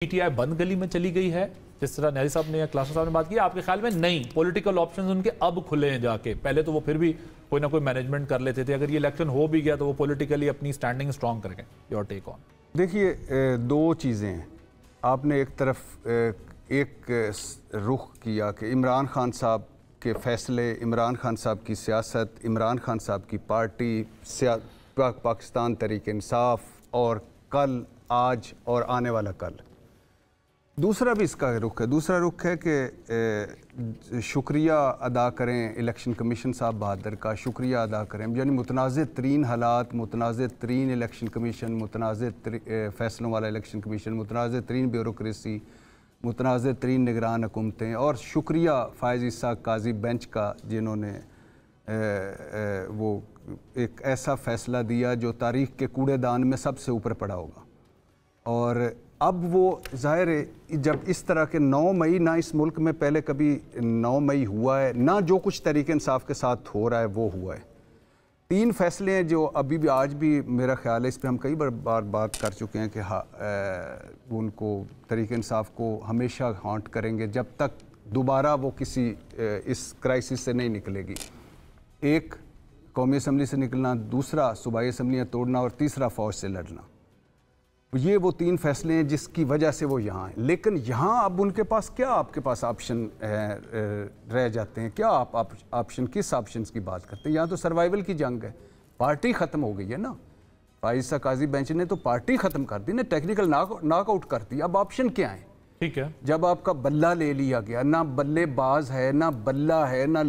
PTI बंद गली में चली गई है, जिस तरह न्याजी साहब ने या क्लास साहब ने बात की, आपके ख्याल में नहीं पॉलिटिकल ऑप्शंस उनके अब खुले हैं जाके? पहले तो वो फिर भी कोई ना कोई मैनेजमेंट कर लेते थे, अगर ये इलेक्शन हो भी गया तो वो पॉलिटिकली अपनी स्टैंडिंग स्ट्रांग करेंगे। Your take on. देखिए, दो चीज़ें हैं। आपने एक तरफ एक रुख किया कि इमरान खान साहब के फैसले, इमरान खान साहब की सियासत, इमरान खान साहब की पार्टी, पाकिस्तान तहरीक इंसाफ और कल, आज और आने वाला कल। दूसरा भी इसका रुख है। दूसरा रुख है कि शुक्रिया अदा करें इलेक्शन कमीशन साहब बहादुर का, शुक्रिया अदा करें। यानी मुतनाज़ तरीन हालात, मुतनाज़ तरीन इलेक्शन कमीशन, मुतनाज़ फ़ैसलों वाला इलेक्शन कमीशन, मुतनाज़ तरीन ब्यूरोक्रेसी, मुतनाज़ तरीन निगरान हुकूमतें, और शुक्रिया फ़ायज़ इसाक़ काजी बेंच का, जिन्होंने वो एक ऐसा फ़ैसला दिया जो तारीख़ के कूड़ेदान में सबसे ऊपर पड़ा होगा। और अब वो ज़ाहिर है, जब इस तरह के 9 मई ना इस मुल्क में पहले कभी 9 मई हुआ है, ना जो कुछ तरीके इंसाफ के साथ हो रहा है वो हुआ है। 3 फैसले हैं जो अभी भी आज भी मेरा ख्याल है, इस पर हम कई बार बात कर चुके हैं कि उनको तरीके इंसाफ को हमेशा हॉन्ट करेंगे जब तक दोबारा वो किसी इस क्राइसिस से नहीं निकलेगी। एक, कौमी असम्बली से निकलना, दूसरा सूबाई असम्बलियाँ तोड़ना, और तीसरा फ़ौज से लड़ना। ये वो 3 फैसले हैं जिसकी वजह से वो यहाँ हैं। लेकिन यहाँ अब उनके पास क्या, आपके पास ऑप्शन रह जाते हैं? क्या आप ऑप्शन, किस ऑप्शन की बात करते हैं? यहाँ तो सर्वाइवल की जंग है। पार्टी ख़त्म हो गई है ना। फ़ायज़ इसाक़ काजी बेंच ने तो पार्टी ख़त्म कर दी ना, टेक्निकल नॉकआउट कर दी। अब ऑप्शन क्या है? ठीक है, जब आपका बल्ला ले लिया गया, ना बल्लेबाज है, ना बल्ला है, ना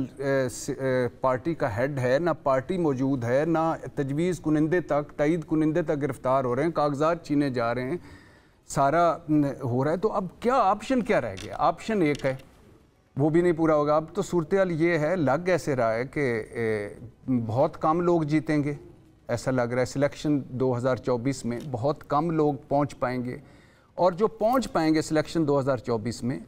पार्टी का हेड है, ना पार्टी मौजूद है, ना तजवीज़ कुनिंदे तक, तईद कुनिंदे तक गिरफ्तार हो रहे हैं, कागजात छीने जा रहे हैं, सारा हो रहा है। तो अब क्या ऑप्शन क्या रह गया? ऑप्शन एक है, वो भी नहीं पूरा होगा। अब तो सूरत हाल ये है, लग ऐसे रहा है कि बहुत कम लोग जीतेंगे, ऐसा लग रहा है। सिलेक्शन 2024 में बहुत कम लोग पहुँच पाएंगे, और जो पहुंच पाएंगे सिलेक्शन 2024 में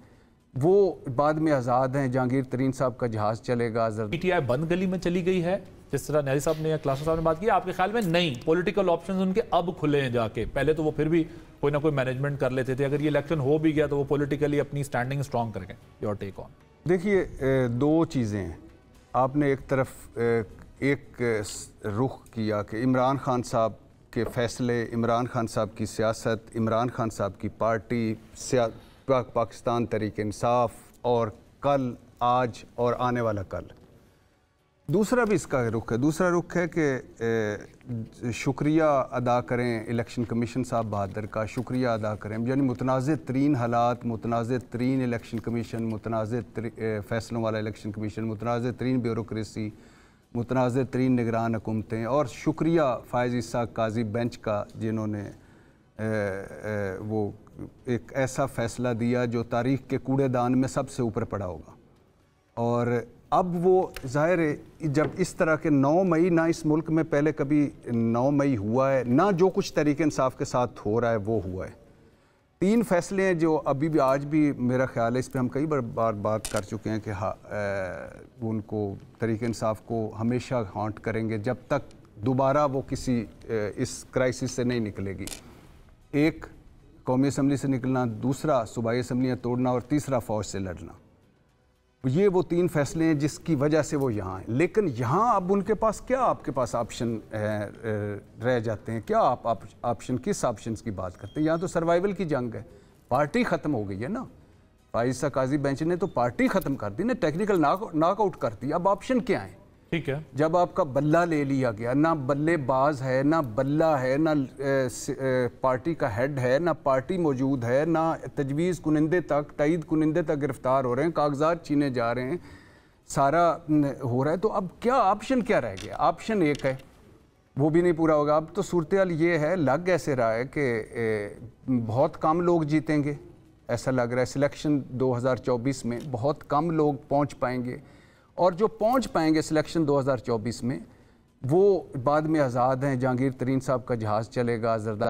वो बाद में आज़ाद हैं। जहांगीर तरीन साहब का जहाज़ चलेगा। पीटीआई बंद गली में चली गई है, जिस तरह न्याजी साहब ने या क्लास साहब ने बात की, आपके ख्याल में नहीं पॉलिटिकल ऑप्शंस उनके अब खुले हैं जाके? पहले तो वो फिर भी कोई ना कोई मैनेजमेंट कर लेते थे, अगर ये इलेक्शन हो भी गया तो वो पॉलिटिकली अपनी स्टैंडिंग स्ट्रांग करेंगे। Your take on. देखिए, दो चीज़ें हैं। आपने एक तरफ एक रुख किया कि इमरान खान साहब के फैसले, इमरान खान साहब की सियासत, इमरान खान साहब की पार्टी, पाकिस्तान तहरीक इंसाफ और कल, आज और आने वाला कल। दूसरा भी इसका रुख है। दूसरा रुख है कि शुक्रिया अदा करें इलेक्शन कमीशन साहब बहादुर का, शुक्रिया अदा करें। यानी मुतनाज़ तरीन हालात, मुतनाज़ तरीन इलेक्शन कमीशन, मुतनाज़ फ़ैसलों वाला इलेक्शन कमीशन, मुतनाज़ तरीन ब्यूरोक्रेसी, मुतनाज़ तरीन निगरान हुकूमतें, और शुक्रिया फ़ायज़ इसाक़ काजी बेंच का, जिन्होंने वो एक ऐसा फ़ैसला दिया जो तारीख़ के कूड़ेदान में सबसे ऊपर पड़ा होगा। और अब वो ज़ाहिर है, जब इस तरह के 9 मई ना इस मुल्क में पहले कभी 9 मई हुआ है, ना जो कुछ तरीके इंसाफ के साथ हो रहा है वो हुआ है। 3 फैसले हैं जो अभी भी आज भी मेरा ख्याल है, इस पर हम कई बार बात कर चुके हैं कि उनको तरीके इंसाफ को हमेशा हॉन्ट करेंगे जब तक दोबारा वो किसी इस क्राइसिस से नहीं निकलेगी। एक, कौमी असम्बली से निकलना, दूसरा सूबाई असम्बलियाँ तोड़ना, और तीसरा फ़ौज से लड़ना। ये वो 3 फैसले हैं जिसकी वजह से वो यहाँ हैं। लेकिन यहाँ अब उनके पास क्या, आपके पास ऑप्शन रह जाते हैं? क्या आप ऑप्शन, किस ऑप्शन की बात करते हैं? यहाँ तो सर्वाइवल की जंग है। पार्टी ख़त्म हो गई है ना। फ़ायज़ इसाक़ काजी बेंच ने तो पार्टी ख़त्म कर दी ना, टेक्निकल नॉकआउट कर दी। अब ऑप्शन क्या है? ठीक है, जब आपका बल्ला ले लिया गया, ना बल्लेबाज है, ना बल्ला है, ना पार्टी का हेड है, ना पार्टी मौजूद है, ना तजवीज़ कुनिंदे तक, तईद कुनिंदे तक गिरफ्तार हो रहे हैं, कागजात छीने जा रहे हैं, सारा हो रहा है। तो अब क्या ऑप्शन क्या रह गया? ऑप्शन एक है, वो भी नहीं पूरा होगा। अब तो सूरत हाल ये है, लग ऐसे रहा है कि बहुत कम लोग जीतेंगे, ऐसा लग रहा है। सिलेक्शन 2024 में बहुत कम लोग पहुँच पाएंगे, और जो पहुंच पाएंगे सिलेक्शन 2024 में वो बाद में आज़ाद हैं। जहांगीर तरीन साहब का जहाज़ चलेगा।